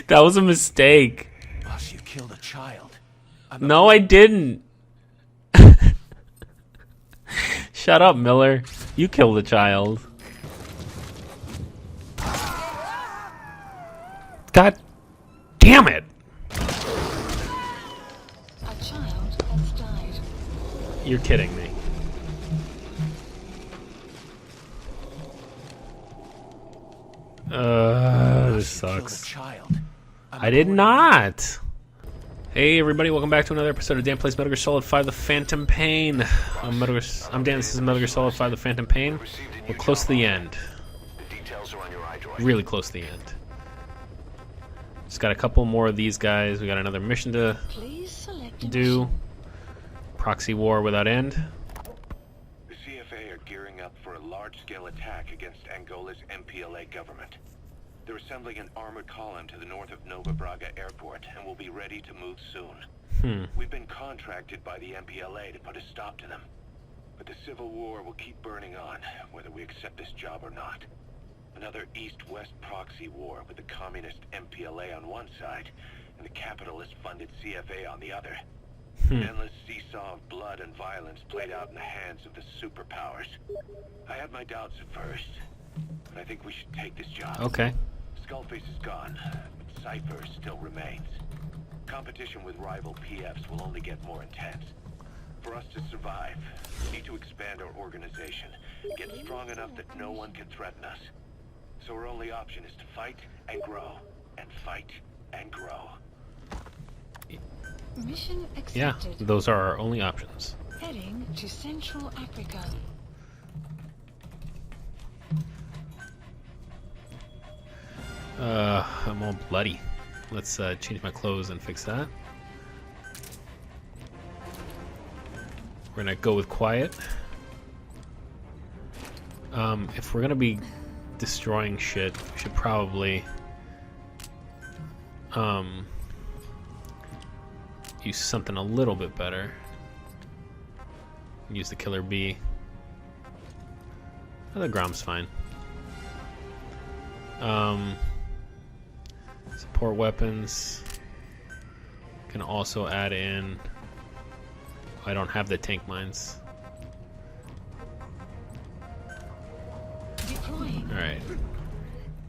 That was a mistake. Boss, you killed a child. No, I didn't. Shut up, Miller. You killed the child. God damn it. A child has died. You're kidding me. This sucks. I did not. Hey everybody, welcome back to another episode of Dan Plays Metal Gear Solid 5 The Phantom Pain. I'm Dan, this is Metal Gear Solid 5 The Phantom Pain. We're close to the end. Really close to the end. Just got a couple more of these guys. We got another mission to do. Proxy war without end. The CFA are gearing up for a large-scale attack against Angola's MPLA government. They're assembling an armored column to the north of Nova Braga Airport and will be ready to move soon. We've been contracted by the MPLA to put a stop to them. But the civil war will keep burning on, whether we accept this job or not. Another East-West proxy war with the communist MPLA on one side and the capitalist-funded CFA on the other. An endless seesaw of blood and violence played out in the hands of the superpowers. I had my doubts at first, but I think we should take this job. Okay. Skullface is gone, but Cypher still remains. Competition with rival PFs will only get more intense. For us to survive, we need to expand our organization, get strong enough that no one can threaten us. So our only option is to fight and grow, and fight and grow. Mission accepted. Yeah, those are our only options. Heading to Central Africa. I'm all bloody. Let's change my clothes and fix that. We're gonna go with quiet. If we're gonna be destroying shit, we should probably use something a little bit better. Use the Killer Bee. Oh, the Grom's fine. Support weapons. Can also add in. I don't have the tank mines. Alright.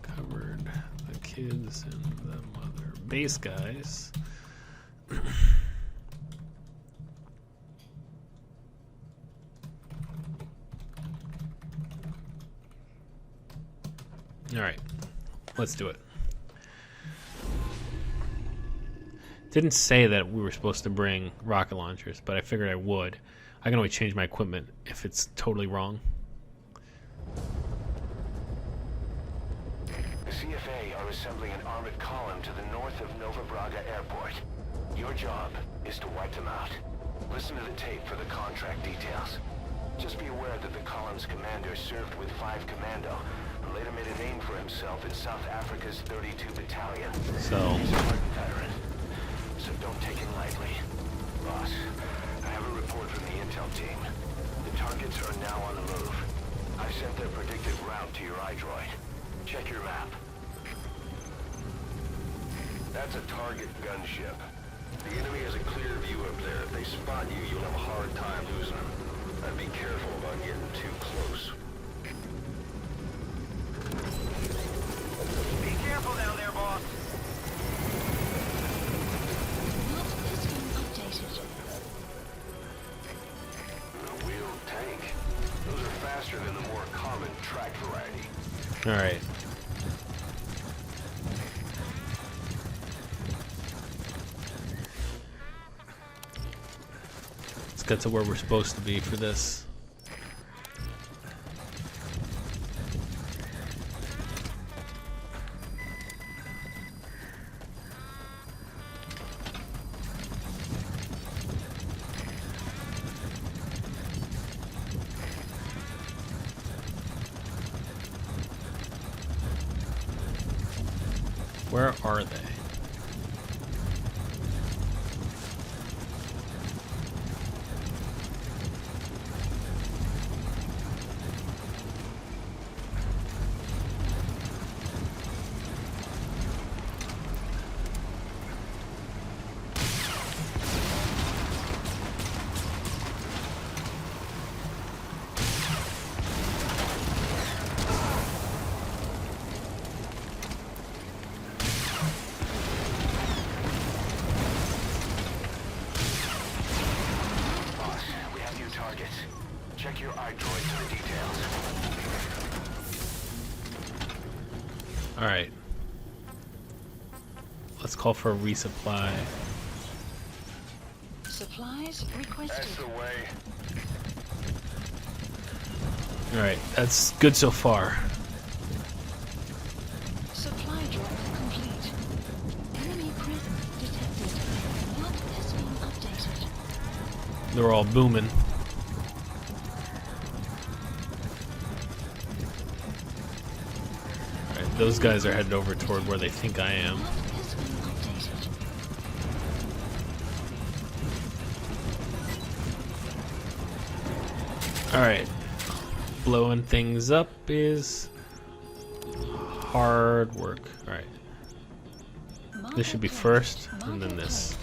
Covered the kids and the mother base guys. Alright. Let's do it. Didn't say that we were supposed to bring rocket launchers, but I figured I would. I can always change my equipment if it's totally wrong. The CFA are assembling an armored column to the north of Nova Braga Airport. Your job is to wipe them out. Listen to the tape for the contract details. Just be aware that the column's commander served with 5 Commando and later made a name for himself in South Africa's 32 Battalion. So he's a hardened veteran, so don't take it lightly. Boss, I have a report from the intel team. The targets are now on the move. I sent their predicted route to your iDroid. Check your map. That's a target gunship. The enemy has a clear view up there. If they spot you, you'll have a hard time losing them. I'd be careful about getting too close. Be careful down there, boss. Not system updated. A wheeled tank. Those are faster than the more common track variety. alright. Let's get to where we're supposed to be for this. Where are they? Alright. Let's call for a resupply. Supplies requested. That's the way. Alright, that's good so far. Supply drop complete. Enemy presence detected. Map has been updated. They're all booming. Alright, those guys are headed over toward where they think I am. Map has been updated. Alright. Blowing things up is hard work. Alright. This should be first, and then this.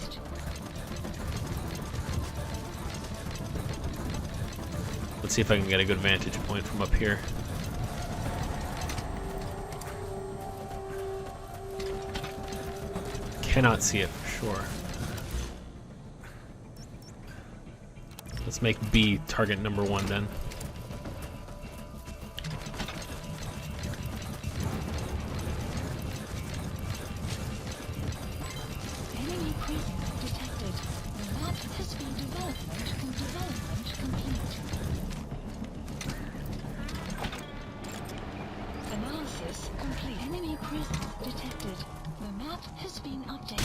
Let's see if I can get a good vantage point from up here. Cannot see it for sure. Let's make B target number 1 then. Enemy presence detected. Map has been development complete. Analysis complete. Enemy presence detected. The map has been updated.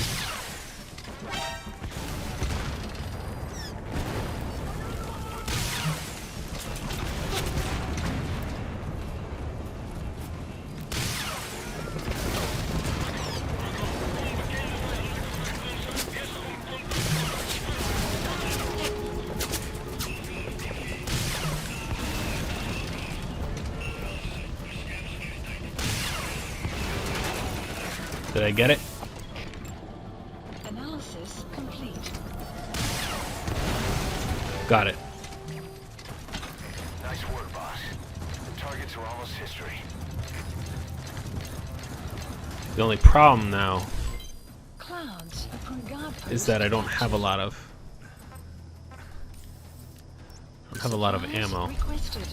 Did I get it? Analysis complete. Got it. Nice work, boss. The targets are almost history. The only problem now Clouds upon guard post. is that I don't have a lot of Supplies ammo. requested.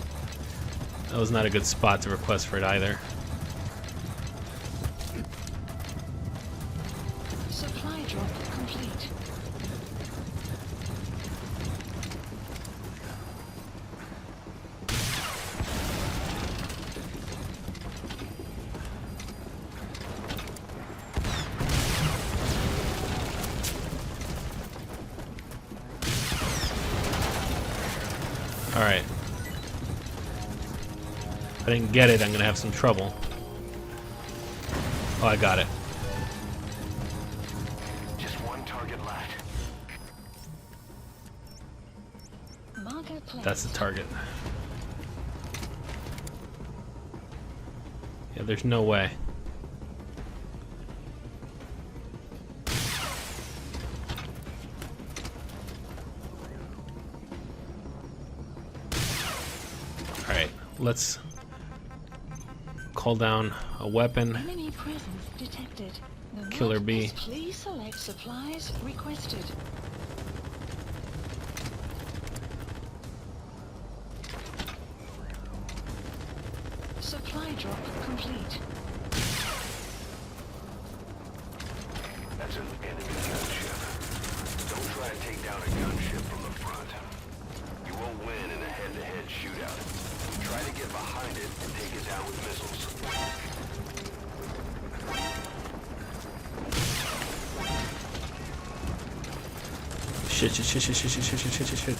That was not a good spot to request for it either. Supply drop complete. Alright. If I didn't get it, I'm gonna have some trouble. Oh, I got it. Just one target left. Marker placed. That's the target. Yeah, there's no way. Alright, let's call down a weapon. Enemy presence detected. The Killer map bee. is Please select supplies requested. Supply drop complete. That's an enemy gunship. Don't try to take down a gunship from the front. You won't win in a head-to-head shootout. Try to get behind it and take it down with missiles. Shit.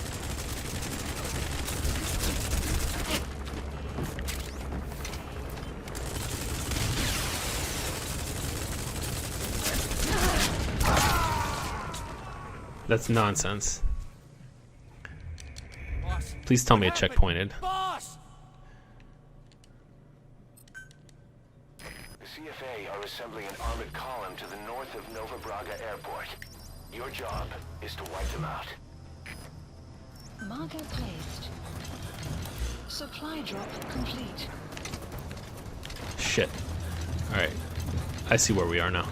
That's nonsense. Boss, Please tell me it what checkpointed. happened? Boss! The CFA are assembling an armored column to the north of Nova Braga Airport. Your job is to wipe them out. Marker placed. Supply drop complete. Shit. Alright. I see where we are now.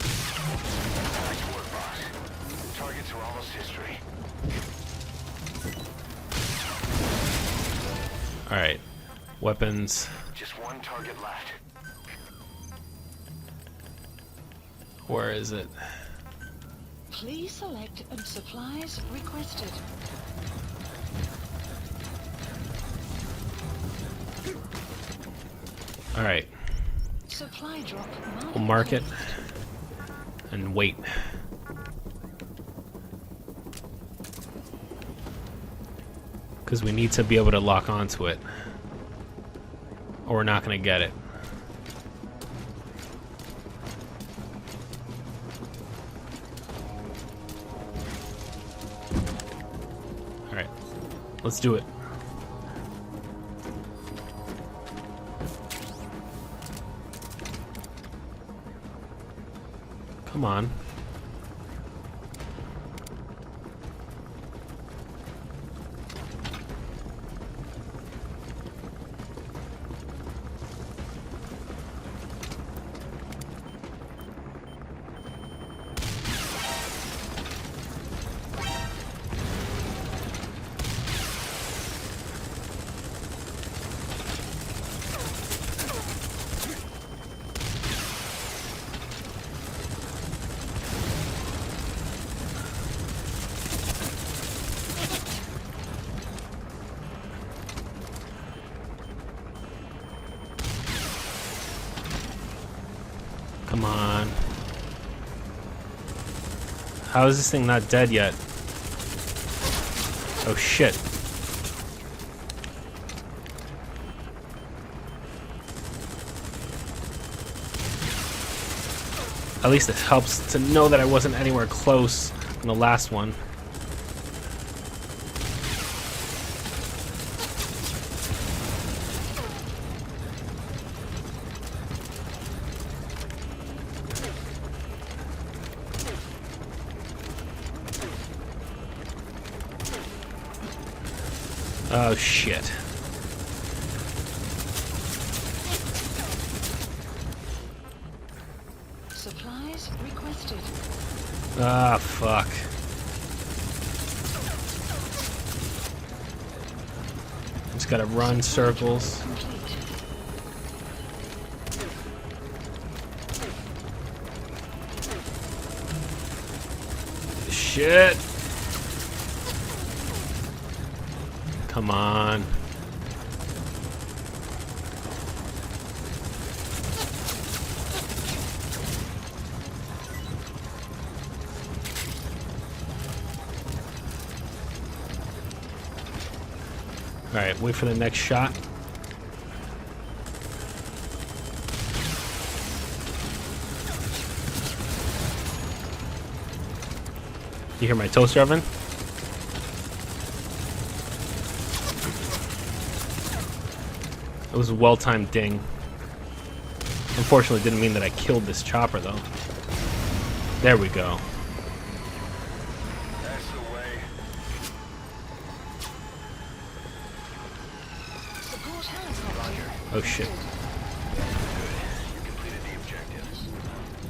Nice work, boss. The targets are almost Alright. Weapons. Just one target left. Where is it? Please select supplies requested. Alright. Supply drop. We'll mark it. And wait. Because we need to be able to lock onto it. Or we're not going to get it. Alright. Let's do it. Come on. Come on. How is this thing not dead yet? Oh shit. At least it helps to know that I wasn't anywhere close in the last one. Oh shit. Supplies requested. Ah, fuck. Just gotta run circles. Complete. Shit. Come on. Alright, wait for the next shot. You hear my toaster oven? It was a well-timed ding. Unfortunately, didn't mean that I killed this chopper, though. There we go. That's the way. Support helicopter. Oh shit. You completed the objectives.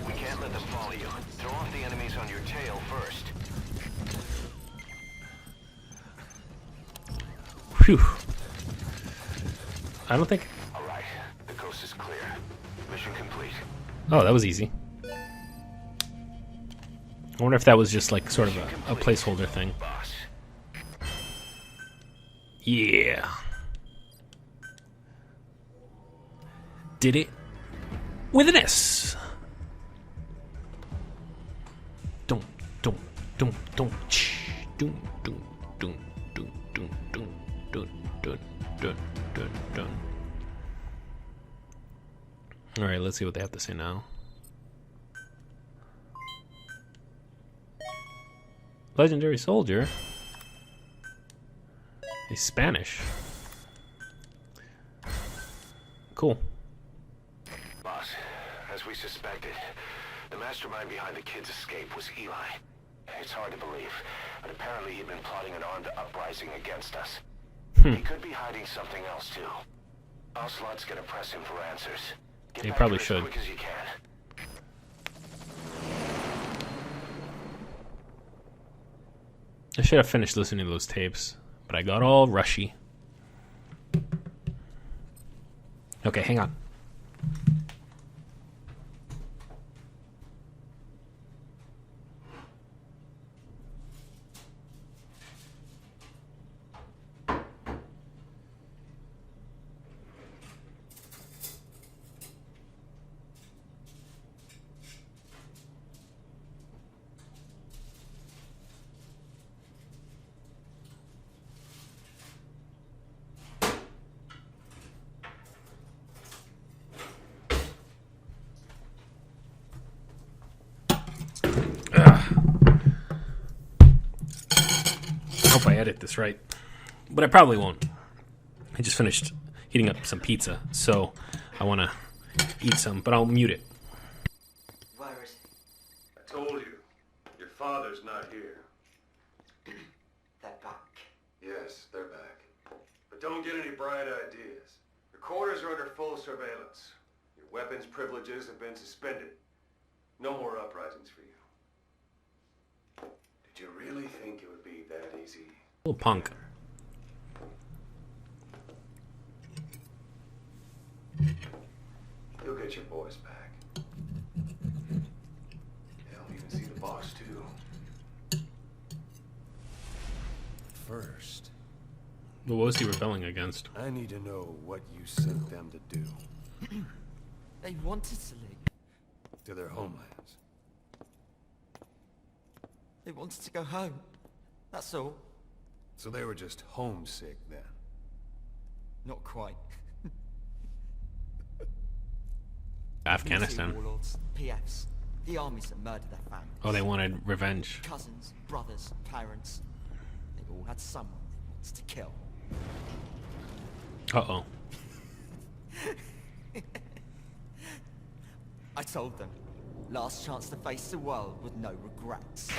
We can't let them follow you. Throw off the enemies on your tail first. Phew. I don't think... All right, the coast is clear. Mission complete. Oh, that was easy. I wonder if that was just like sort of a placeholder thing. Boss. Yeah. Did it with an S. Don't, don't, ch. Don't, don't. All right, let's see what they have to say now. Legendary soldier. He's Spanish. Cool. Boss, as we suspected, the mastermind behind the kid's escape was Eli. It's hard to believe, but apparently he'd been plotting an armed uprising against us. He could be hiding something else too. Ocelot's gonna press him for answers. Get He back probably here should. as quick as you can. I should have finished listening to those tapes, but I got all rushy. Okay, hang on. I hope I edit this right, but I probably won't. I just finished heating up some pizza, so I want to eat some, but I'll mute it. Where is he? I told you, your father's not here. They're back. Yes, they're back. But don't get any bright ideas. Your quarters are under full surveillance. Your weapons privileges have been suspended. No more uprisings for you. Did you really think it would be that easy? Little punk. You'll get your boys back. They'll even see the boss too. First, What was he rebelling against? I need to know what you sent them to do They wanted to leave. to their homelands. They wanted to go home. That's all. So they were just homesick then. Not quite. Afghanistan. Military warlords, PFs, the armies that murdered their families. Oh, they wanted revenge. Cousins, brothers, parents. They all had someone they wanted to kill. Uh-oh. I told them, last chance to face the world with no regrets.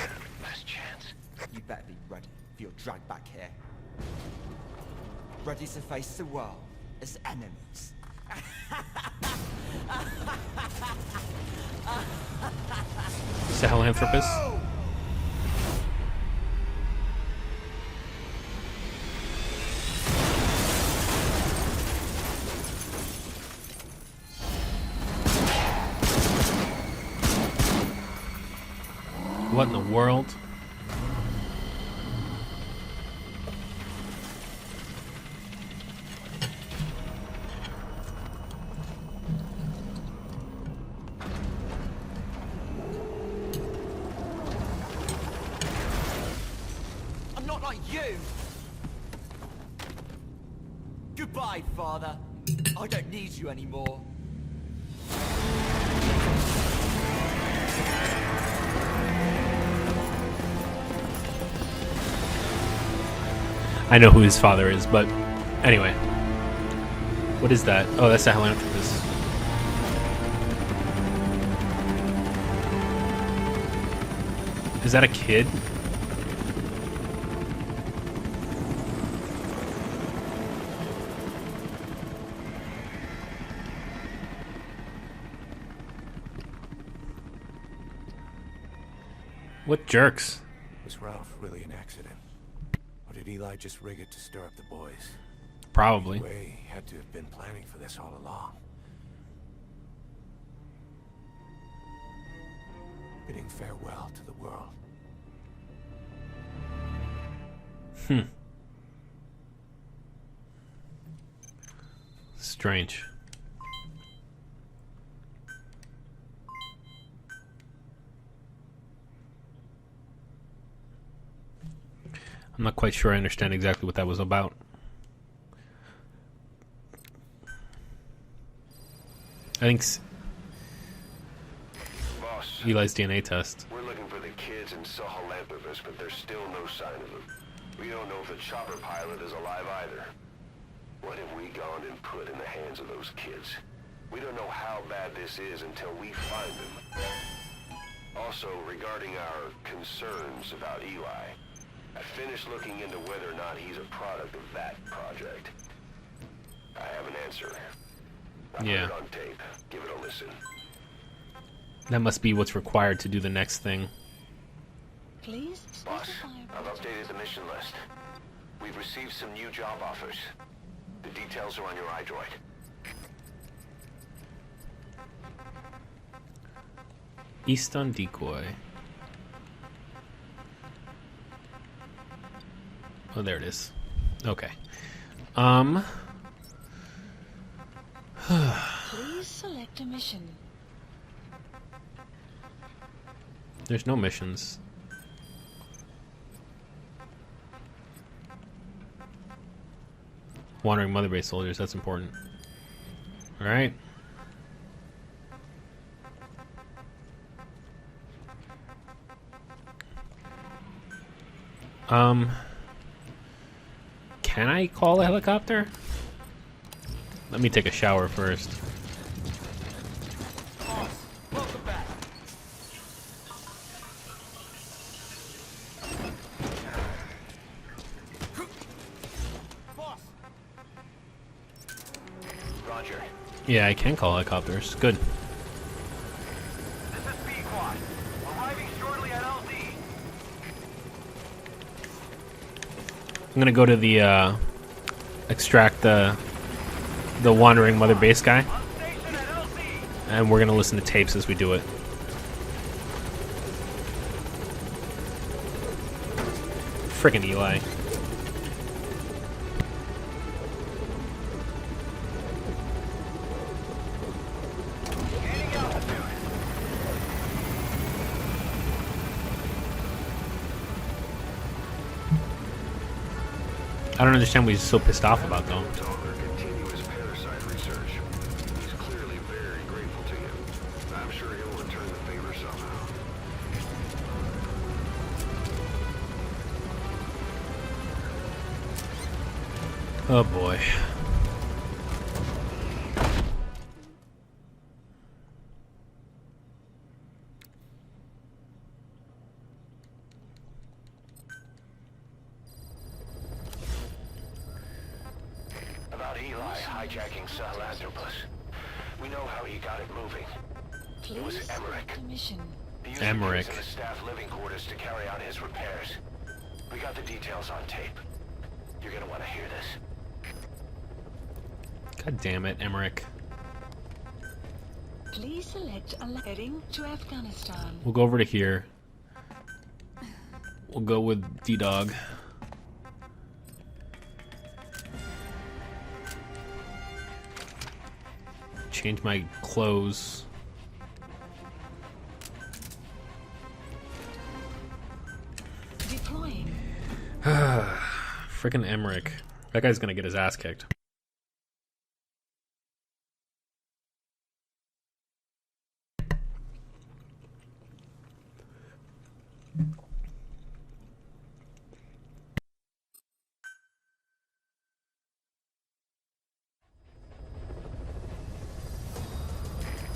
Last chance. You better be ready for your drag back here. Ready to face the world as enemies. Sahelanthropus. What in the world? I'm not like you! Goodbye, Father. I don't need you anymore. I know who his father is, but anyway. What is that? Oh, that's Sahelanthropus. Is that a kid? What jerks? Was Ralph really an accident? Or did Eli just rig it to stir up the boys? Probably. Way had to have been planning for this all along. Bidding farewell to the world. Strange. I'm not quite sure I understand exactly what that was about. I think Boss, Eli's DNA test. we're looking for the kids in Sahelanthropus, but there's still no sign of them. We don't know if the chopper pilot is alive either. What have we gone and put in the hands of those kids? We don't know how bad this is until we find them. Also, regarding our concerns about Eli, I finished looking into whether or not he's a product of that project. I have an answer. I Yeah. heard it on tape. Give it a listen. That must be what's required to do the next thing. Please Boss, specify I've what- updated the mission list. We've received some new job offers. The details are on your iDroid. Easton decoy. Oh, there it is. Okay. Please select a mission. There's no missions. Wandering Mother Base soldiers, that's important. Alright. Can I call a helicopter? Let me take a shower first. Boss, welcome back. Boss, Roger. Yeah, I can call helicopters. Good. This is Pequod. Arriving shortly at LZ. I'm gonna go to the extract the wandering Mother Base guy, On station at LZ. and we're gonna listen to tapes as we do it. Frickin' Eli. Gaining altitude. I don't understand what he's so pissed off about though. All their continuous parasite research. He's clearly very grateful to you. I'm sure he'll return the favor somehow. Oh boy. About Eli hijacking Sahelanthropus. We know how he got it moving. Please was select Emmerich. a mission. He used Emmerich. the kids in the staff living quarters to carry out his repairs. We got the details on tape. You're gonna want to hear this. God damn it, Emmerich. Please select a heading to Afghanistan. We'll go over to here. We'll go with D-Dog. Change my clothes. Deploying. Frickin' Emmerich. That guy's gonna get his ass kicked.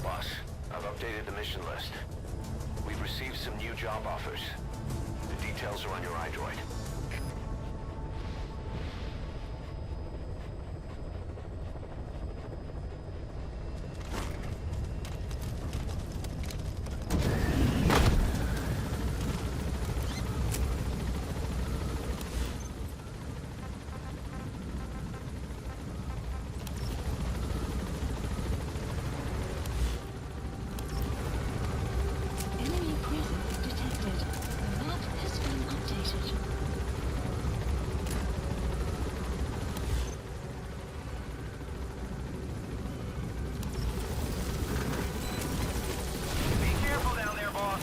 Boss, I've updated the mission list. We've received some new job offers. The details are on your iDroid. Enemy presence detected. The map has been updated. Be careful down there, boss.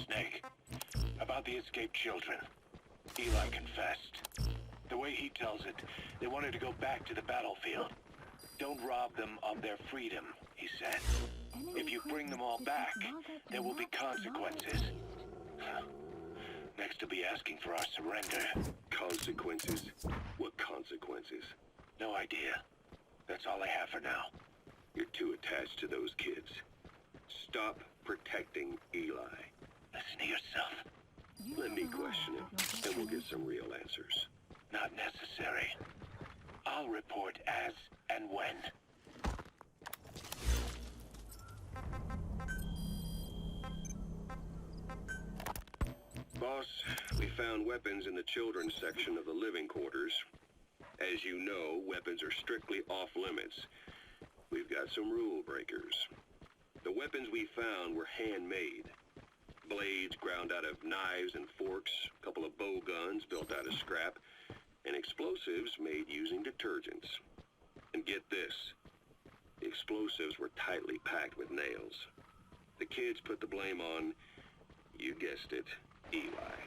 Snake, about the escaped children. Eli confessed. The way he tells it, they wanted to go back to the battlefield. Don't rob them of their freedom, he said. If you bring them all back, there will be consequences. Next, he'll be asking for our surrender. Consequences? What consequences? No idea. That's all I have for now. You're too attached to those kids. Stop protecting Eli. Listen to yourself. Let me question him, and we'll get some real answers. Not necessary. I'll report as and when Boss, we found weapons in the children's section of the living quarters. As you know, weapons are strictly off limits. We've got some rule breakers. The weapons we found were handmade. Blades ground out of knives and forks, a couple of bow guns built out of scrap, and explosives made using detergents. And get this, the explosives were tightly packed with nails. The kids put the blame on, you guessed it, Eli.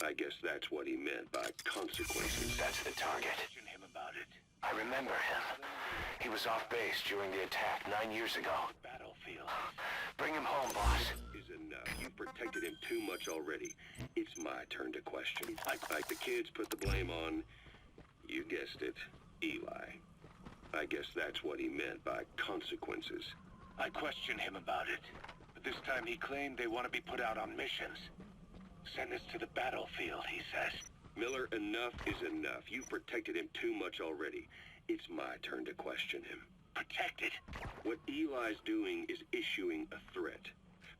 I guess that's what he meant by consequences. That's the target. Question him about it. I remember him. He was off base during the attack 9 years ago. Battlefield. Bring him home, boss. Is enough. You've protected him too much already. It's my turn to question. Like the kids put the blame on, you guessed it, Eli. I guess that's what he meant by consequences. I questioned him about it, but this time he claimed they want to be put out on missions. Send us to the battlefield, he says. Miller, enough is enough. You've protected him too much already. It's my turn to question him. Protected? What Eli's doing is issuing a threat.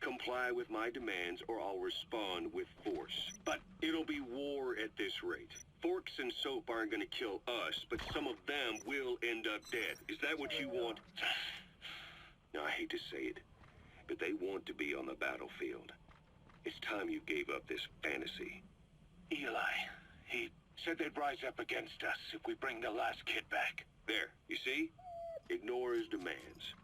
Comply with my demands or I'll respond with force. But it'll be war at this rate. Forks and soap aren't gonna kill us, but some of them will end up dead. Is that what you want? Now, I hate to say it, but they want to be on the battlefield. It's time you gave up this fantasy. Eli, he said they'd rise up against us if we bring the last kid back. There, you see? Ignore his demands.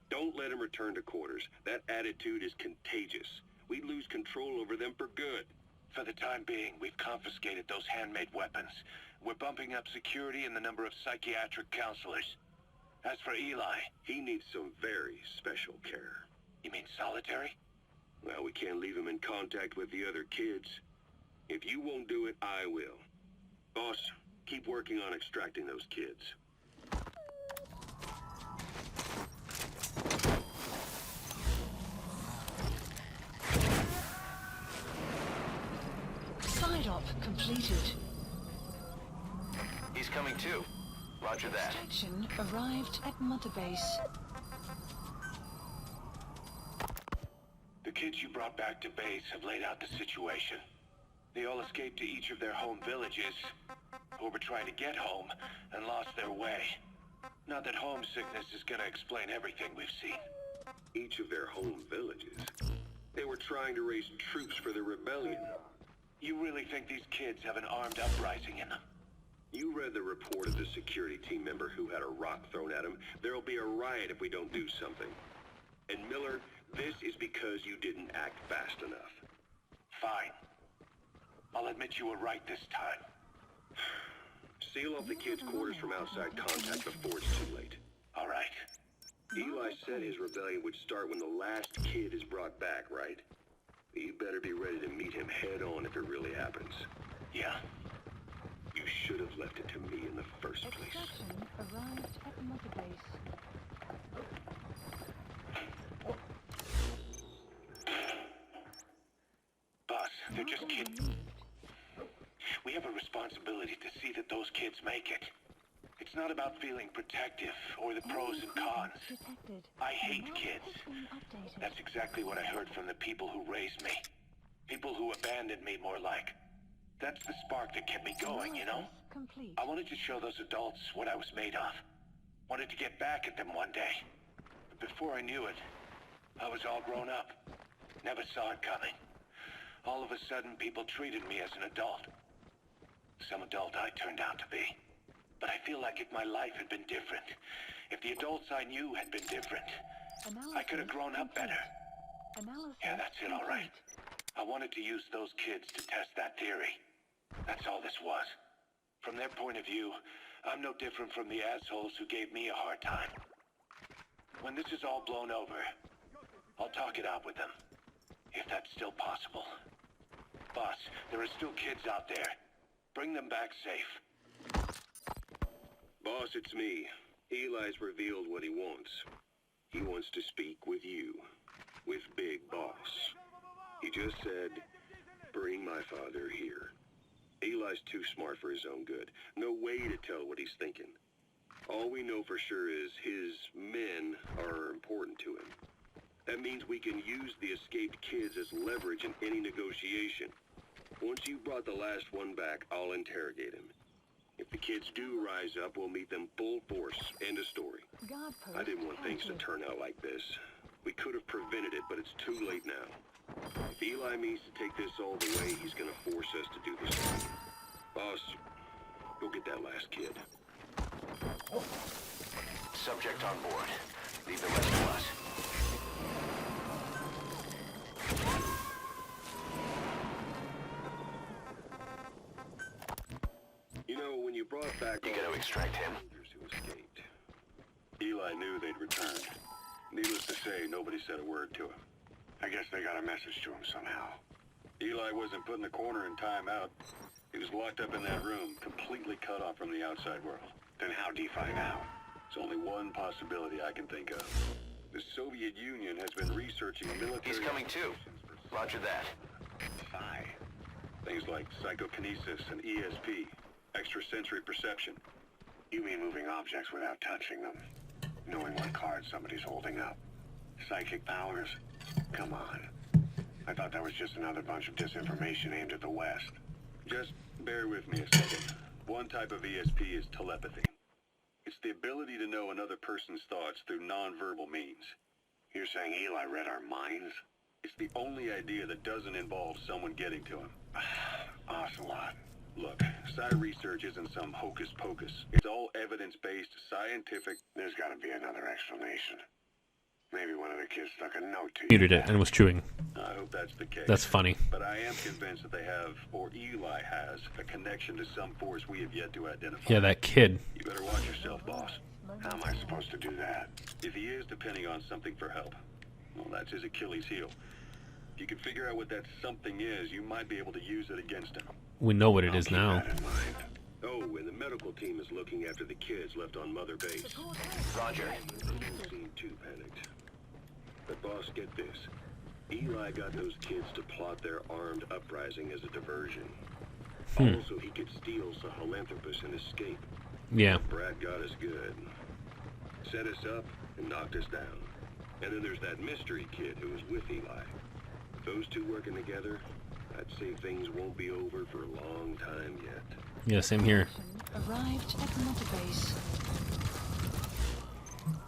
Don't let him return to quarters. That attitude is contagious. We'd lose control over them for good. For the time being, we've confiscated those handmade weapons. We're bumping up security and the number of psychiatric counselors. As for Eli, he needs some very special care. You mean solitary? Well, we can't leave him in contact with the other kids. If you won't do it, I will. Boss, keep working on extracting those kids. Side op completed. He's coming too. Roger that. Extraction arrived at Mother Base. The kids you brought back to base have laid out the situation. They all escaped to each of their home villages, or were trying to get home, and lost their way. Not that homesickness is gonna explain everything we've seen. Each of their home villages? They were trying to raise troops for the rebellion. You really think these kids have an armed uprising in them? You read the report of the security team member who had a rock thrown at him. There'll be a riot if we don't do something. And Miller, this is because you didn't act fast enough. Fine. I'll admit you were right this time. Seal off the kids' quarters from outside contact before it's too late. All right. Eli said his rebellion would start when the last kid is brought back, right? You better be ready to meet him head on if it really happens. Yeah. You should have left it to me in the first place. Extraction arrived at Mother Base. Boss, they're just kids. We have a responsibility to see that those kids make it. It's not about feeling protective or the pros and cons. Detected. I hate kids. That's exactly what I heard from the people who raised me. People who abandoned me, more like. That's the spark that kept me going, you know? Complete. I wanted to show those adults what I was made of. Wanted to get back at them one day. But before I knew it, I was all grown up. Never saw it coming. All of a sudden, people treated me as an adult. Some adult I turned out to be. But I feel like if my life had been different, if the adults I knew had been different, I could have grown up better. Yeah, that's it, all right. I wanted to use those kids to test that theory. That's all this was. From their point of view, I'm no different from the assholes who gave me a hard time. When this is all blown over, I'll talk it out with them. If that's still possible. Boss, there are still kids out there. Bring them back safe. Boss, it's me. Eli's revealed what he wants. He wants to speak with you. With Big Boss. He just said, bring my father here. Eli's too smart for his own good. No way to tell what he's thinking. All we know for sure is his men are important to him. That means we can use the escaped kids as leverage in any negotiation. Once you've brought the last one back, I'll interrogate him. If the kids do rise up, we'll meet them full force. End of story. I didn't want things to turn out like this. We could have prevented it, but it's too late now. If Eli means to take this all the way, he's gonna force us to do the same. Boss, go get that last kid. Subject on board. Leave the rest to us. You know, when you brought back You all gotta the extract him. soldiers who escaped, Eli knew they'd returned. Needless to say, nobody said a word to him. I guess they got a message to him somehow. Eli wasn't put in the corner in timeout. He was locked up in that room, completely cut off from the outside world. Then how'd he find out? There's only one possibility I can think of. The Soviet Union has been researching military... He's coming too. Roger that. Psi. Things like psychokinesis and ESP, extrasensory perception. You mean moving objects without touching them? Knowing what card somebody's holding up? Psychic powers? Come on. I thought that was just another bunch of disinformation aimed at the West. Just bear with me a second. One type of ESP is telepathy. It's the ability to know another person's thoughts through nonverbal means. You're saying Eli read our minds? It's the only idea that doesn't involve someone getting to him. Ocelot. Look, Psi research isn't some hocus pocus. It's all evidence-based, scientific... There's gotta be another explanation. Maybe one of the kids stuck a note to you. Muted it and was chewing. I hope that's the case. That's funny. But I am convinced that they have, or Eli has, a connection to some force we have yet to identify. Yeah, that kid. You better watch yourself, boss. How am I supposed to do that? If he is depending on something for help, well, that's his Achilles heel. If you can figure out what that something is, you might be able to use it against him. We know what it I'll is keep now. that in mind. Oh, and the medical team is looking after the kids left on Mother Base. Roger. Doesn't seem too panicked. But boss, get this. Eli got those kids to plot their armed uprising as a diversion. Also, he could steal Sahelanthropus and escape. Yeah. Brad got us good. Set us up and knocked us down. And then there's that mystery kid who was with Eli. Those two working together, I'd say things won't be over for a long time yet. Yeah, same here. Arrived at Mother Base.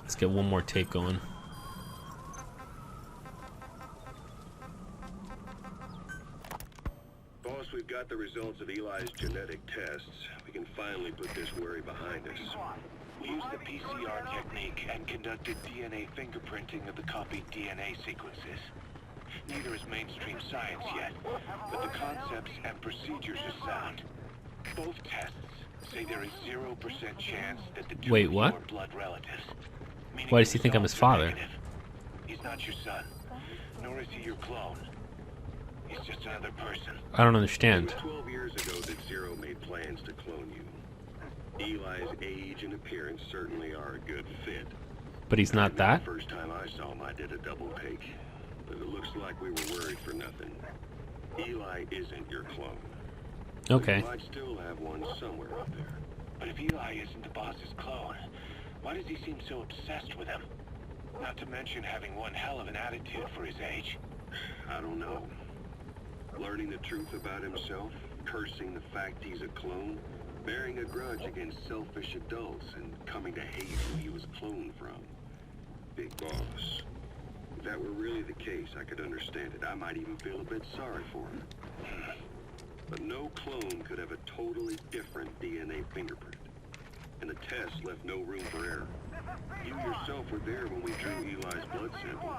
Let's get one more take going. Boss, we've got the results of Eli's genetic tests. We can finally put this worry behind us. We used the PCR technique and conducted DNA fingerprinting of the copied DNA sequences. Neither is mainstream science yet, but the concepts and procedures are sound. Both tests say there is 0% chance that the two Wait, of you what? are blood relatives. Meaning Why does he the think I'm his results are father? negative. He's not your son, nor is he your clone. He's just another person. I don't It understand. was 12 years ago that Zero made plans to clone you. Eli's age and appearance certainly are a good fit. But he's not that? The first time I saw him, I did a double take. But it looks like we were worried for nothing. Eli isn't your clone. Okay. You might still have one somewhere out there. But if Eli isn't the boss's clone, why does he seem so obsessed with him? Not to mention having one hell of an attitude for his age. I don't know. Learning the truth about himself, cursing the fact he's a clone, bearing a grudge against selfish adults, and coming to hate who he was cloned from. Big boss. If that were really the case, I could understand it. I might even feel a bit sorry for him. But no clone could have a totally different DNA fingerprint. And the test left no room for error. You yourself were there when we drew Eli's blood sample.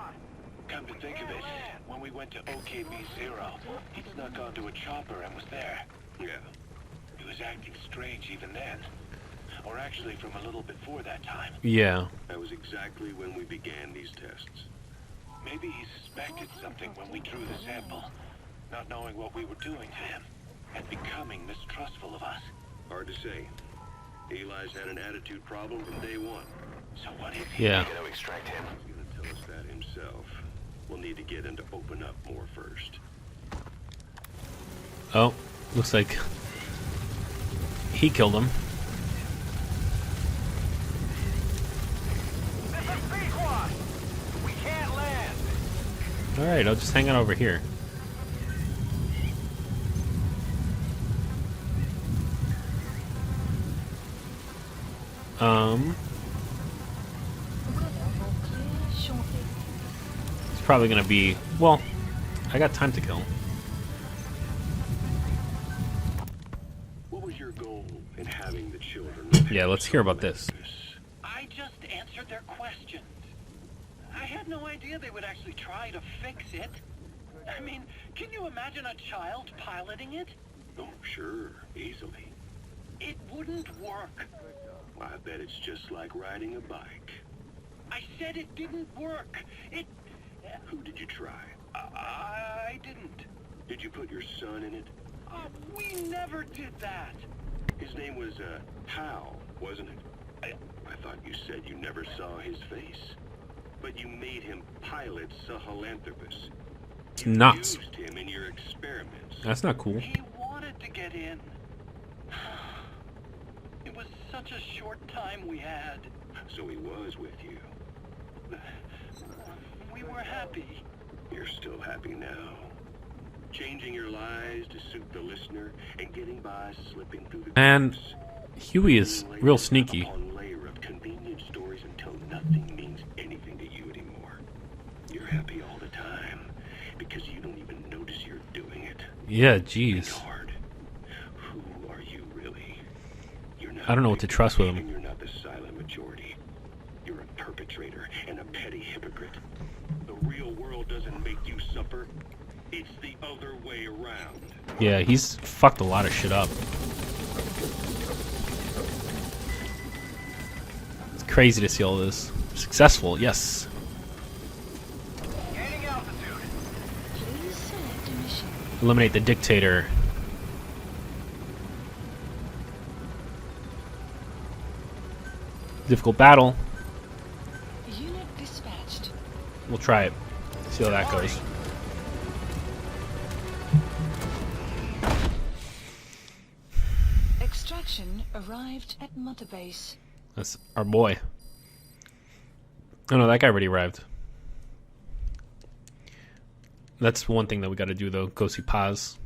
Come to think of it, when we went to OKB-0, he'd snuck onto a chopper and was there. Yeah. He was acting strange even then. Or actually from a little before that time. Yeah. That was exactly when we began these tests. Maybe he suspected something when we drew the sample, not knowing what we were doing to him, and becoming mistrustful of us. Hard to say. Eli's had an attitude problem from day one. So what is he? Yeah. Gotta extract him. He's gonna tell us that himself. We'll need to get him to open up more first. Oh, looks like he killed him. Alright, I'll just hang out over here. Weather will clear shortly. It's probably gonna be, well, I got time to kill. What was your goal in having the children? Yeah, let's hear about this. I just answered their questions. I had no idea they would actually try to fix it. I mean, can you imagine a child piloting it? Oh, sure, easily. It wouldn't work. I bet it's just like riding a bike. I said it didn't work. Who did you try? I didn't. Did you put your son in it? We never did that. His name was, Hal, wasn't it? I thought you said you never saw his face. But you made him pilot Sahelanthropus. It's nuts. Used him in your experiments. That's not cool. He wanted to get in. It was such a short time we had. So he was with you. We were happy. You're still happy now. Changing your lies to suit the listener and getting by slipping through the And cracks. Huey is real sneaky. Upon layer of convenient stories until nothing means anything to you anymore. You're happy all the time because you don't even notice you're doing it. Yeah, Think jeez. hard. Who are you really? You're not I don't know what to trust with him. and you're not the silent majority. You're a perpetrator and a petty hypocrite. The real world doesn't make you suffer. It's the other way around. Yeah, he's fucked a lot of shit up. It's crazy to see all this. Successful, yes. Please select a mission. Eliminate the dictator. Difficult battle. Unit dispatched. We'll try it. See how that goes. Extraction arrived at Mother Base. That's our boy. Oh no, that guy already arrived. That's one thing that we gotta do though. Go see Paz.